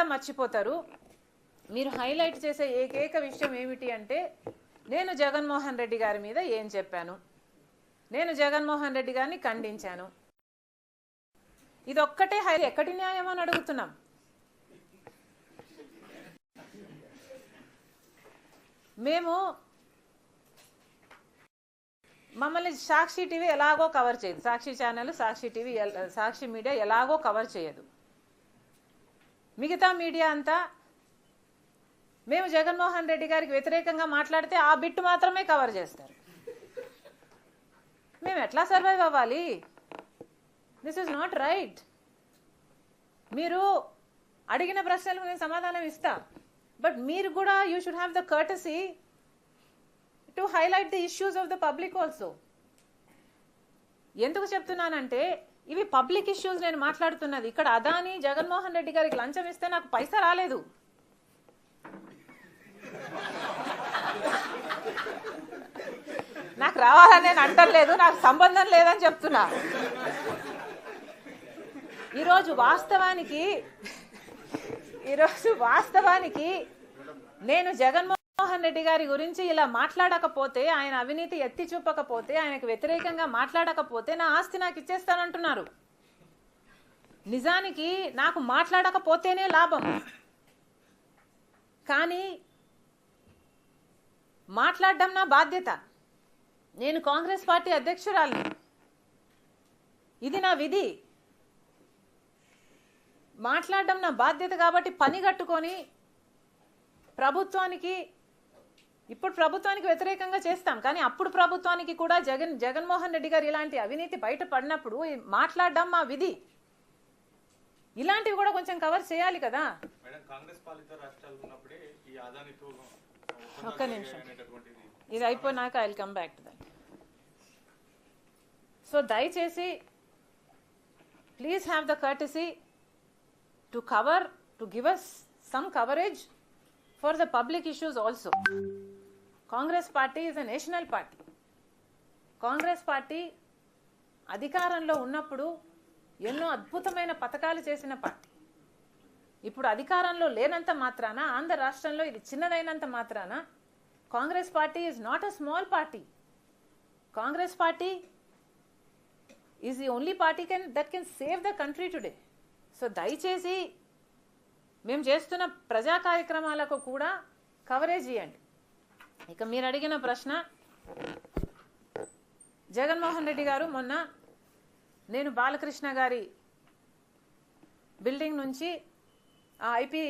మర్చిపోతారు. మీరు హైలైట్ చేసే ఏకైక విషయం ఏమిటి అంటే నేను జగన్మోహన్ రెడ్డి గారి మీద ఏం చెప్పాను, నేను జగన్మోహన్ రెడ్డి గారిని ఖండించాను. ఇదొక్కటే ఎక్కడి న్యాయం అని అడుగుతున్నాం. మేము మమ్మల్ని సాక్షి టీవీ ఎలాగో కవర్ చేయదు, సాక్షి ఛానల్, సాక్షి టీవీ, సాక్షి మీడియా ఎలాగో కవర్ చేయదు. మిగతా మీడియా అంతా మేము జగన్మోహన్ రెడ్డి గారికి వ్యతిరేకంగా మాట్లాడితే ఆ బిట్ మాత్రమే కవర్ చేస్తారు. మేము ఎట్లా సర్వైవ్ అవ్వాలి? This is not right. మీరు అడిగిన ప్రశ్నలకు నేను సమాధానం ఇస్తా, బట్ మీరు కూడా you should have the courtesy to highlight the issues of the public also. ఎందుకు చెప్తున్నానంటే ఇవి పబ్లిక్ ఇష్యూస్ నేను మాట్లాడుతున్నది. ఇక్కడ అదాని జగన్మోహన్ రెడ్డి గారికి లంచం ఇస్తే నాకు పైసా రాలేదు. నాకు రావాలని నేను అంటలేదు, నాకు సంబంధం లేదని చెప్తున్నా. ఈరోజు వాస్తవానికి నేను జగన్మోహన్ రెడ్డి గారి గురించి ఇలా మాట్లాడకపోతే, ఆయన అవినీతి ఎత్తి చూపకపోతే, ఆయనకు వ్యతిరేకంగా మాట్లాడకపోతే నా ఆస్తి నాకు ఇచ్చేస్తానంటున్నారు. నిజానికి నాకు మాట్లాడకపోతేనే లాభం, కానీ మాట్లాడడం నా బాధ్యత. నేను కాంగ్రెస్ పార్టీ అధ్యక్షురాలిని, ఇది నా విధి. మాట్లాడడం నా బాధ్యత కాబట్టి పని కట్టుకొని ఇప్పుడు ప్రభుత్వానికి వ్యతిరేకంగా చేస్తాం, కానీ అప్పుడు ప్రభుత్వానికి కూడా జగన్మోహన్ రెడ్డి గారు ఇలాంటి అవినీతి బయట పడినప్పుడు మాట్లాడడం మా విధి. ఇలాంటివి కూడా కొంచెం కవర్ చేయాలి కదా. ఒక్క నిమిషం, ఇది అయిపోయినాక I will come back to that. So దయచేసి please have the courtesy to give us some coverage for the public issues also. Congress party is a national party. Congress party అధికారంలో ఉన్నప్పుడు ఎన్నో అద్భుతమైన పథకాలు చేసిన పార్టీ. ఇప్పుడు అధికారంలో లేనంత మాత్రాన, ఆంధ్ర రాష్ట్రంలో ఇది చిన్నదైనంత మాత్రాన Congress party is not a small party. Congress party is the only party that can save the country today. So దయచేసి మేము చేస్తున్న ప్రజా కార్యక్రమాలకు కూడా కవరేజ్ ఇవ్వండి. ఇక మీరు అడిగిన ప్రశ్న, జగన్మోహన్ రెడ్డి గారు మొన్న నేను బాలకృష్ణ గారి బిల్డింగ్ నుంచి, ఆ ఐపీ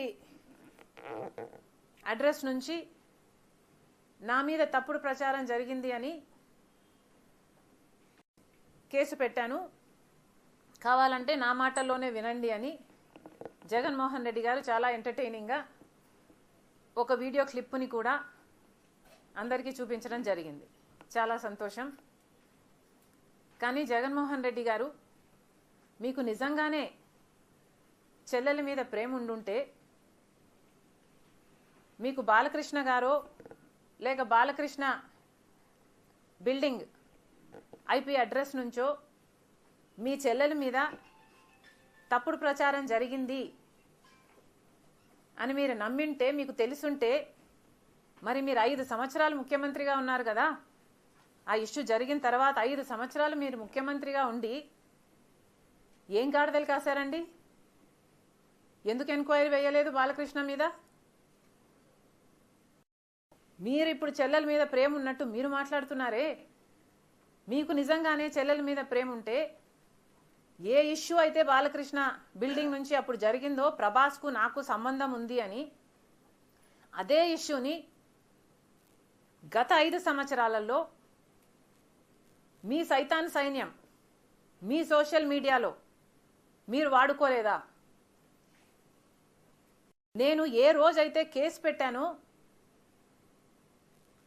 అడ్రస్ నుంచి నా మీద తప్పుడు ప్రచారం జరిగింది అని కేసు పెట్టాను, కావాలంటే నా మాటల్లోనే వినండి అని జగన్మోహన్ రెడ్డి గారు చాలా ఎంటర్టైనింగ్గా ఒక వీడియో క్లిప్పుని కూడా అందరికీ చూపించడం జరిగింది. చాలా సంతోషం. కానీ జగన్మోహన్ రెడ్డి గారు, మీకు నిజంగానే చెల్లెల మీద ప్రేమ ఉండుంటే మీకు బాలకృష్ణ గారో లేక బాలకృష్ణ బిల్డింగ్ ఐపీ అడ్రస్ నుంచో మీ చెల్లెల మీద తప్పుడు ప్రచారం జరిగింది అని మీరు నమ్మింటే, మీకు తెలుసుంటే, మరి మీరు 5 సంవత్సరాలు ముఖ్యమంత్రిగా ఉన్నారు కదా. ఆ ఇష్యూ జరిగిన తర్వాత 5 సంవత్సరాలు మీరు ముఖ్యమంత్రిగా ఉండి ఏం గాడిదలు కాశారండి? ఎందుకు ఎంక్వైరీ వేయలేదు బాలకృష్ణ మీద? మీరు ఇప్పుడు చెల్లెల మీద ప్రేమ ఉన్నట్టు మీరు మాట్లాడుతున్నారే. మీకు నిజంగానే చెల్లెల మీద ప్రేమ ఉంటే, ఏ ఇష్యూ అయితే బాలకృష్ణ బిల్డింగ్ నుంచి అప్పుడు జరిగిందో, ప్రభాస్కు నాకు సంబంధం ఉంది అని, అదే ఇష్యూని గత 5 సంవత్సరాలలో మీ సైతాన్ సైన్యం, మీ సోషల్ మీడియాలో మీరు వాడుకోలేదా? నేను ఏ రోజైతే కేసు పెట్టానో,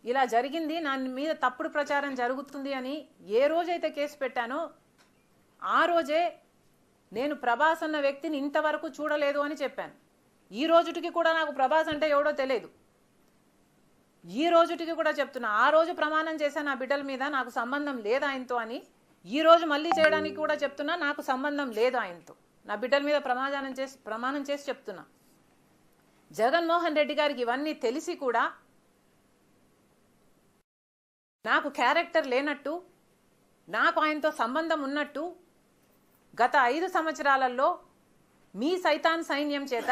ఇలా జరిగింది, నా మీద తప్పుడు ప్రచారం జరుగుతుంది అని ఏ రోజైతే కేసు పెట్టానో, ఆ రోజే నేను ప్రభాస్ అన్న వ్యక్తిని ఇంతవరకు చూడలేదు అని చెప్పాను. ఈ రోజుటికి కూడా నాకు ప్రభాస్ అంటే ఎవడో తెలియదు. ఈ రోజుటికి కూడా చెప్తున్నా, ఆ రోజు ప్రమాణం చేశాను నా బిడ్డల మీద నాకు సంబంధం లేదు ఆయనతో అని. ఈ రోజు మళ్ళీ చేయడానికి కూడా చెప్తున్నా, నాకు సంబంధం లేదు ఆయనతో. నా బిడ్డల మీద ప్రమాణం చేసి చెప్తున్నా. జగన్మోహన్ రెడ్డి గారికి ఇవన్నీ తెలిసి కూడా నాకు క్యారెక్టర్ లేనట్టు, నాకు ఆయనతో సంబంధం ఉన్నట్టు గత 5 సంవత్సరాలలో మీ సైతాన్ సైన్యం చేత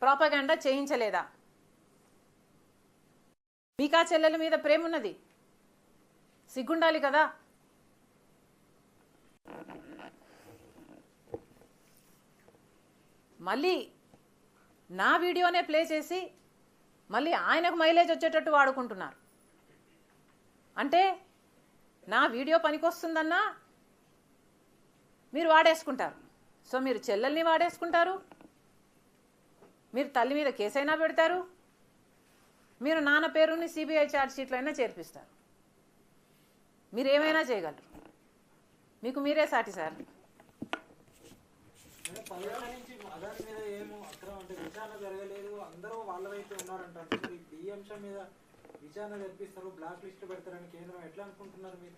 ప్రాపగాండా చేయించలేదా? మీకా చెల్లెల మీద ప్రేమ ఉన్నది, సిగ్గుండాలి కదా. మళ్ళీ నా వీడియోనే ప్లే చేసి మళ్ళీ ఆయనకు మైలేజ్ వచ్చేటట్టు వాడుకుంటున్నారు. అంటే నా వీడియో పనికొస్తుందన్నా మీరు వాడేసుకుంటారు. సో మీరు చెల్లెల్ని వాడేసుకుంటారు, మీరు తల్లి మీద కేసైనా పెడతారు, మీరు నాన్న పేరుని సిబిఐ ఛార్జ్ షీట్లో అయినా చేర్పిస్తారు. మీరు ఏమైనా చేయగలరు, మీకు మీరే సాటి సార్. అదాని మీద ఏమో అక్రమం అంటే విచారణ జరగలేదు, అందరూ వాళ్ళ వైపు ఉన్నారంటారు. ఈ అంశం మీద విచారణ జరిపిస్తారు, బ్లాక్ లిస్ట్ పెడతారని కేంద్రం ఎట్లా అనుకుంటున్నారు మీరు?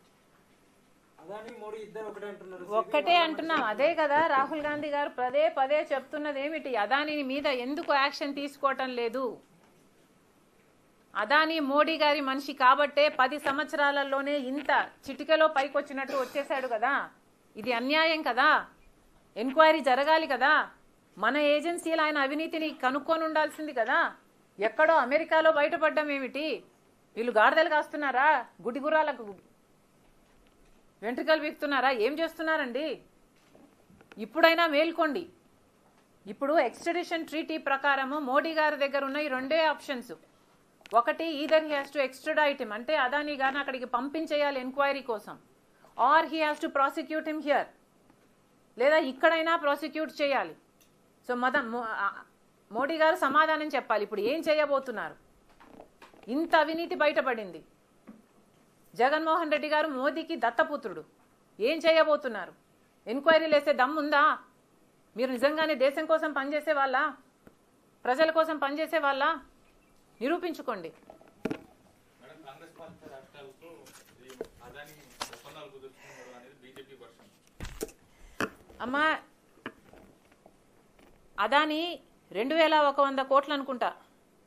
అదాని మోడీ ఇద్దరు ఒకటే అంటున్నారు. ఒక్కటే అంటున్నాం, అదే కదా రాహుల్ గాంధీ గారు పదే పదే చెప్తున్నది ఏమిటి? అదాని మీద ఎందుకు యాక్షన్ తీసుకోవటం లేదు? అదాని మోడీ గారి మనిషి కాబట్టే 10 సంవత్సరాలలోనే ఇంత చిటికెలో పైకొచ్చినట్టు వచ్చేసాడు కదా. ఇది అన్యాయం కదా, ఎంక్వైరీ జరగాలి కదా. మన ఏజెన్సీలు ఆయన అవినీతిని కనుక్కొని ఉండాల్సింది కదా. ఎక్కడో అమెరికాలో బయటపడ్డం ఏమిటి? వీళ్ళు గాడిదలు కాస్తున్నారా? గుడి గుర్రాలకు వెంట్రుకలు వీక్తున్నారా? ఏం చేస్తున్నారండి? ఇప్పుడైనా మేల్కోండి. ఇప్పుడు ఎక్స్ట్రడిషన్ ట్రీటీ ప్రకారము మోడీ గారి దగ్గర ఉన్న ఈ 2 ఆప్షన్స్. ఒకటి, either he has to extradite him, అంటే అదాని గారిని అక్కడికి పంపించేయాలి ఎంక్వైరీ కోసం, or he has to prosecute him here, లేదా ఇక్కడైనా ప్రాసిక్యూట్ చేయాలి. సో మోడీ గారు సమాధానం చెప్పాలి. ఇప్పుడు ఏం చేయబోతున్నారు? ఇంత అవినీతి బయటపడింది. జగన్మోహన్ రెడ్డి గారు మోదీకి దత్తపుత్రుడు. ఏం చేయబోతున్నారు? ఎంక్వైరీలు వేసే దమ్ముందా? మీరు నిజంగానే దేశం కోసం పనిచేసే వాళ్ళ, ప్రజల కోసం పనిచేసే వాళ్ళ? నిరూపించుకోండి. అమ్మా, అదాని 2100 కోట్లు అనుకుంటా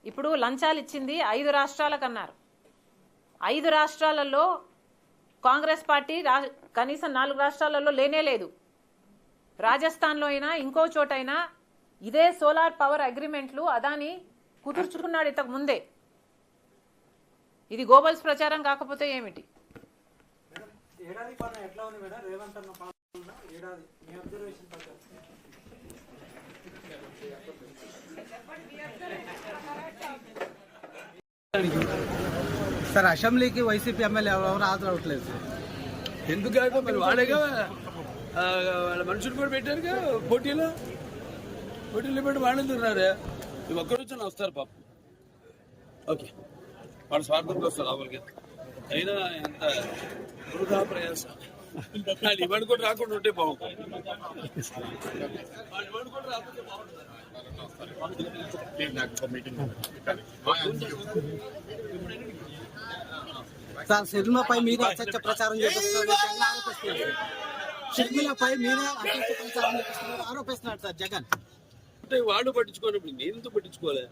ఇప్పుడు లంచాలు ఇచ్చింది 5 రాష్ట్రాలకు అన్నారు. 5 రాష్ట్రాలలో కాంగ్రెస్ పార్టీ కనీసం 4 రాష్ట్రాలలో లేనే లేదు. రాజస్థాన్లో అయినా ఇంకో చోటైనా ఇదే సోలార్ పవర్ అగ్రిమెంట్లు అదాని కుదుర్చుకున్నాడు ఇంతకు ముందే. ఇది గోబల్స్ ప్రచారం కాకపోతే ఏమిటి? ఏడాది పాలన ఎట్లా ఉంది మేడం? రేవంత్ అన్న పాలన ఏడాది మీ అబ్జర్వేషన్ ప్రకారం. సార్, అసెంబ్లీకి వైసీపీ ఎమ్మెల్యే ఎవరు హాజరవట్లేదు సార్. ఎందుకంటే మరి వాడేగా వాళ్ళ మనుషులు కూడా పెట్టారుగా పోటీలో పెట్టి వాళ్ళు తిన్నారే. ఇవి ఒక్కడొచ్చి వస్తారు పాపం. ఓకే, వాళ్ళ స్వార్థంగా వస్తారు లోపలికి. అయినా ఎంత వృధా ప్రయాస. ఇవాడు కూడా రాకుండా ఉంటే బాగుంటుంది. ఇవాడు కూడా రాకుండా బాగుంటుంది. సార్, షర్మిలపై మీరే అసత్య ప్రచారం చేస్తున్నారు షర్మిలపై మీరే అసత్య ప్రచారం చేస్తున్నారు ఆరోపిస్తున్నాడు సార్ జగన్. అంటే వాళ్ళు పట్టించుకోనప్పుడు నేను ఎందుకు పట్టించుకోలే?